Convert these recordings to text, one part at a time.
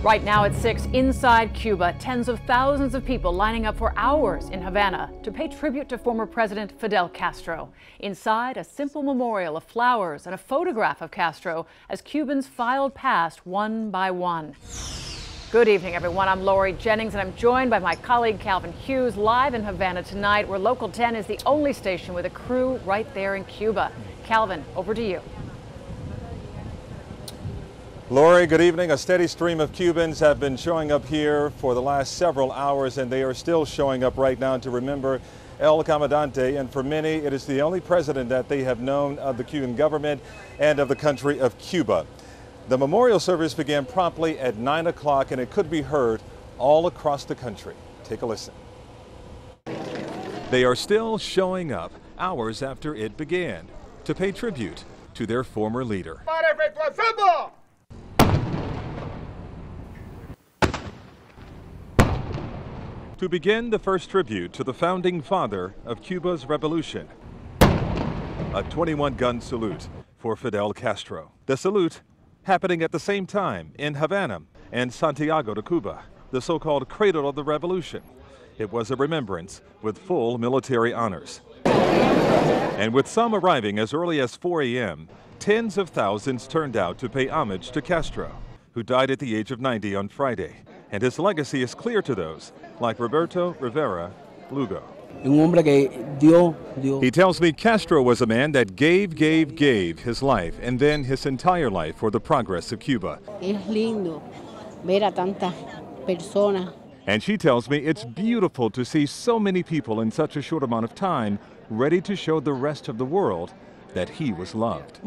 Right now at 6, inside Cuba, tens of thousands of people lining up for hours in Havana to pay tribute to former President Fidel Castro. Inside, a simple memorial of flowers and a photograph of Castro as Cubans filed past one by one. Good evening, everyone. I'm Lori Jennings, and I'm joined by my colleague Calvin Hughes live in Havana tonight, where Local 10 is the only station with a crew right there in Cuba. Calvin, over to you. Lori, good evening. A steady stream of Cubans have been showing up here for the last several hours, and they are still showing up right now to remember El Comandante. And for many, it is the only president that they have known of the Cuban government and of the country of Cuba. The memorial service began promptly at 9 o'clock, and it could be heard all across the country. Take a listen. They are still showing up hours after it began to pay tribute to their former leader. To begin the first tribute to the founding father of Cuba's revolution, a 21-gun salute for Fidel Castro. The salute happening at the same time in Havana and Santiago de Cuba, the so-called cradle of the revolution. It was a remembrance with full military honors. And with some arriving as early as 4 a.m., tens of thousands turned out to pay homage to Castro, who died at the age of 90 on Friday. And his legacy is clear to those like Roberto Rivera Lugo. He tells me Castro was a man that gave his life and then his entire life for the progress of Cuba. And she tells me it's beautiful to see so many people in such a short amount of time ready to show the rest of the world that he was loved.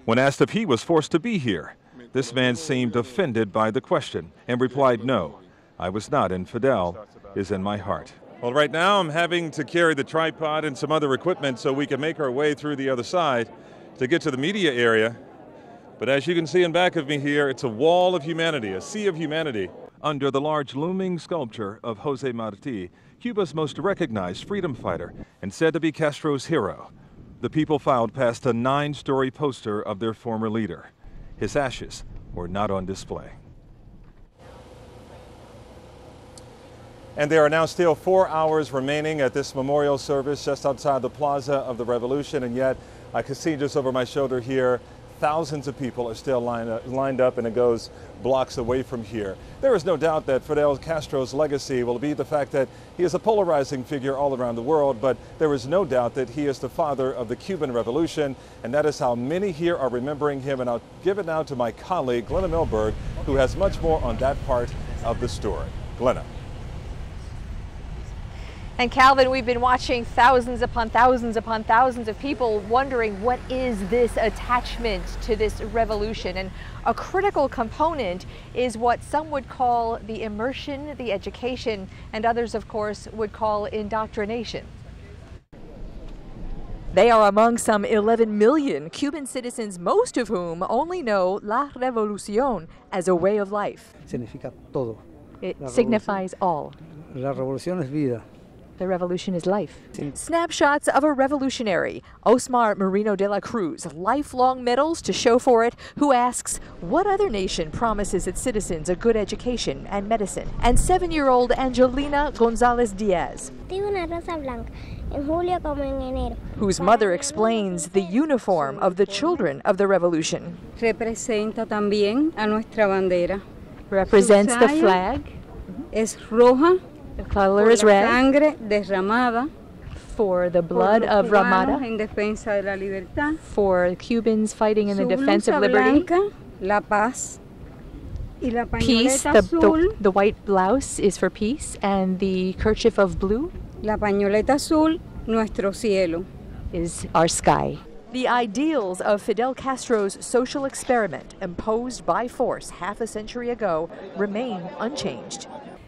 When asked if he was forced to be here, this man seemed offended by the question and replied, "No, I was not, and Fidel is in my heart." Well, right now I'm having to carry the tripod and some other equipment so we can make our way through the other side to get to the media area. But as you can see in back of me here, it's a wall of humanity, a sea of humanity, under the large looming sculpture of Jose Marti, Cuba's most recognized freedom fighter and said to be Castro's hero. The people filed past a 9-story poster of their former leader. His ashes were not on display. And there are now still 4 hours remaining at this memorial service just outside the Plaza of the Revolution, and yet I can see just over my shoulder here, thousands of people are still lined up, and it goes blocks away from here. There is no doubt that Fidel Castro's legacy will be the fact that he is a polarizing figure all around the world, but there is no doubt that he is the father of the Cuban Revolution, and that is how many here are remembering him. And I'll give it now to my colleague, Glenna Milberg, who has much more on that part of the story. Glenna. And Calvin, we've been watching thousands upon thousands upon thousands of people wondering what is this attachment to this revolution. And a critical component is what some would call the immersion, the education, and others, of course, would call indoctrination. They are among some 11 million Cuban citizens, most of whom only know La Revolución as a way of life. Significa todo. It signifies all. La revolución es vida. The revolution is life. Snapshots of a revolutionary, Osmar Moreno de la Cruz, lifelong medals to show for it, who asks, what other nation promises its citizens a good education and medicine? And 7-year-old Angelina Gonzalez Diaz, whose mother explains the uniform of the children of the revolution. Representa también a nuestra bandera. Represents the flag. Es roja. The color is red. Sangre derramada for the blood of Ramada, en defensa de la libertad. For Cubans fighting in the defense of liberty. Blanca, la paz. Y la peace, the white blouse is for peace, and the kerchief of blue, la pañoleta azul, nuestro cielo, is our sky. The ideals of Fidel Castro's social experiment, imposed by force half a century ago, remain unchanged.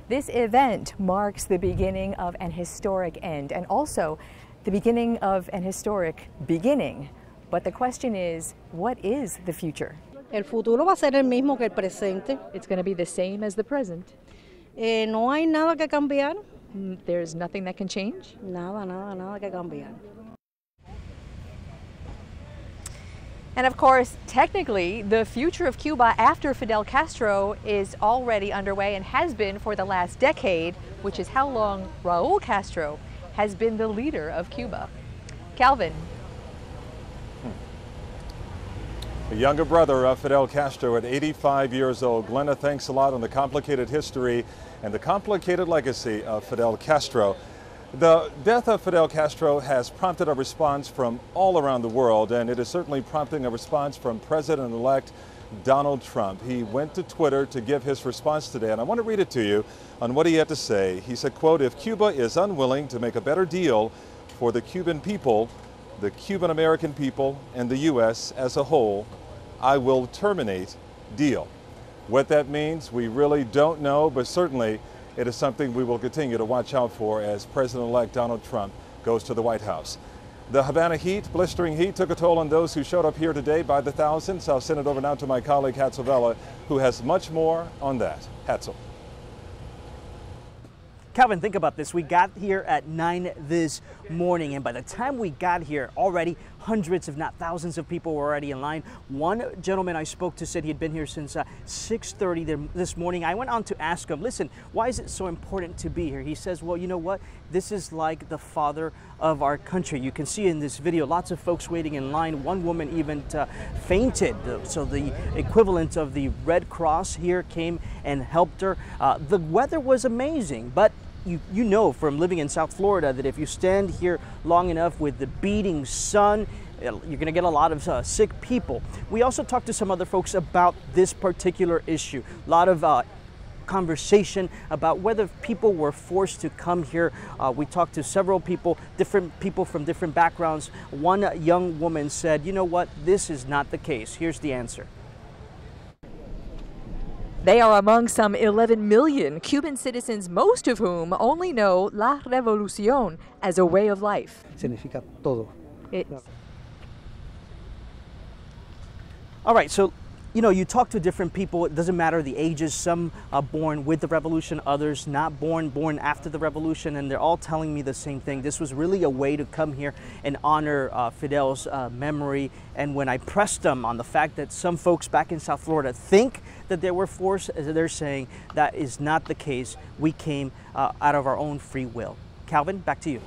This event marks the beginning of an historic end and also the beginning of an historic beginning. But the question is, what is the future? El futuro va a ser el mismo que el presente. It's going to be the same as the present. No hay nada que cambiar. There's nothing that can change? Nada que cambiar. And of course, technically, the future of Cuba after Fidel Castro is already underway and has been for the last decade, which is how long Raul Castro has been the leader of Cuba. Calvin. The younger brother of Fidel Castro at 85 years old. Glenna, thanks a lot on the complicated history and the complicated legacy of Fidel Castro. The death of Fidel Castro has prompted a response from all around the world, and it is certainly prompting a response from President-elect Donald Trump. He went to Twitter to give his response today, and I want to read it to you on what he had to say. He said, quote, "If Cuba is unwilling to make a better deal for the Cuban people, the Cuban American people, and the U.S. as a whole, I will terminate deal." What that means, we really don't know, but certainly it is something we will continue to watch out for as President-elect Donald Trump goes to the White House. The Havana heat, blistering heat, took a toll on those who showed up here today by the thousands. I'll send it over now to my colleague Hatzel Vela, who has much more on that. Hatzel. Calvin, think about this. We got here at 9 this morning, and by the time we got here, already hundreds, if not thousands of people were already in line. One gentleman I spoke to said he had been here since 6:30 this morning. I went on to ask him, listen, why is it so important to be here? He says, well, you know what? This is like the father of our country. You can see in this video, lots of folks waiting in line. One woman even fainted. So the equivalent of the Red Cross here came and helped her. The weather was amazing, but you know from living in South Florida that if you stand here long enough with the beating sun, you're going to get a lot of sick people. We also talked to some other folks about this particular issue. A lot of conversation about whether people were forced to come here. We talked to several people, different people from different backgrounds. One young woman said, you know what, this is not the case. Here's the answer. They are among some 11 million Cuban citizens, most of whom only know La Revolución as a way of life. Significa todo. All right, so you know, you talk to different people, it doesn't matter the ages, some are born with the revolution, others not born after the revolution, and they're all telling me the same thing. This was really a way to come here and honor Fidel's memory. And when I pressed them on the fact that some folks back in South Florida think that they were forced, they're saying that is not the case. We came out of our own free will. Calvin, back to you.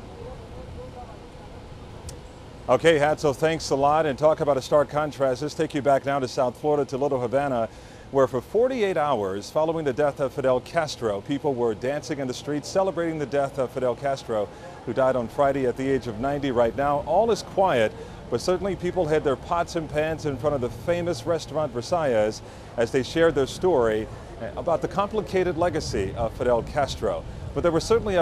Okay, Hatzel, thanks a lot. And talk about a stark contrast. Let's take you back now to South Florida, to Little Havana, where for 48 hours following the death of Fidel Castro, people were dancing in the streets celebrating the death of Fidel Castro, who died on Friday at the age of 90. Right now, all is quiet, but certainly people had their pots and pans in front of the famous restaurant Versailles as they shared their story about the complicated legacy of Fidel Castro. But there was certainly a